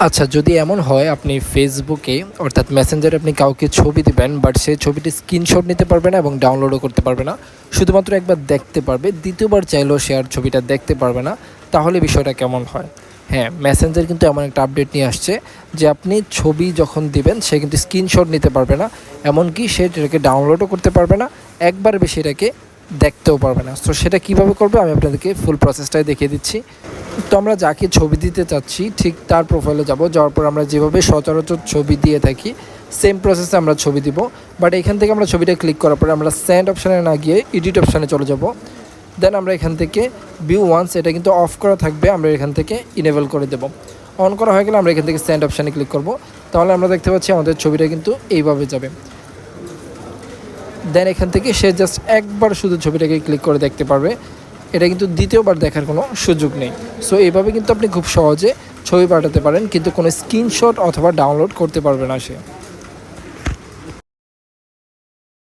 আচ্ছা, যদি এমন হয় আপনি ফেসবুকে অর্থাৎ মেসেঞ্জারে আপনি কাউকে ছবি দিবেন, বাট সে ছবিটি স্ক্রিনশট নিতে পারবে না এবং ডাউনলোডও করতে পারবে না, শুধুমাত্র একবার দেখতে পারবে, দ্বিতীয়বার চাইলেও সে আর ছবিটা দেখতে পারবে না, তাহলে বিষয়টা কেমন হয়? হ্যাঁ, মেসেঞ্জার কিন্তু এমন একটা আপডেট নিয়ে আসছে যে আপনি ছবি যখন দিবেন সে কিন্তু স্ক্রিনশট নিতে পারবে না, এমনকি সে এটাকে ডাউনলোডও করতে পারবে না, একবার বেশি এটাকে দেখতেও পারবে না। সো সেটা কীভাবে করবে আমি আপনাদেরকে ফুল প্রসেসটাই দেখিয়ে দিচ্ছি। তো আমরা যাকে ছবি দিতে চাচ্ছি ঠিক তার প্রোফাইলে যাব, যাওয়ার পর আমরা যেভাবে সচরাচর ছবি দিয়ে থাকি সেম প্রসেসে আমরা ছবি দিব। বাট এখান থেকে আমরা ছবিটা ক্লিক করার পরে আমরা সেন্ড অপশানে না গিয়ে এডিট অপশানে চলে যাব। দেন আমরা এখান থেকে ভিউ ওয়ান্স, এটা কিন্তু অফ করা থাকবে, আমরা এখান থেকে ইনেবল করে দেব। অন করা হয়ে গেলে আমরা এখান থেকে সেন্ড অপশানে ক্লিক করব। তাহলে আমরা দেখতে পাচ্ছি আমাদের ছবিটা কিন্তু এইভাবে যাবে। দেন এখান থেকে সে জাস্ট একবার শুধু ছবিটাকে ক্লিক করে দেখতে পারবে, এটা কিন্তু দ্বিতীয়বার দেখার কোনো সুযোগ নেই। সো এইভাবে কিন্তু আপনি খুব সহজে ছবি পাঠাতে পারেন, কিন্তু কোনো স্ক্রিনশট অথবা ডাউনলোড করতে পারবে না সে।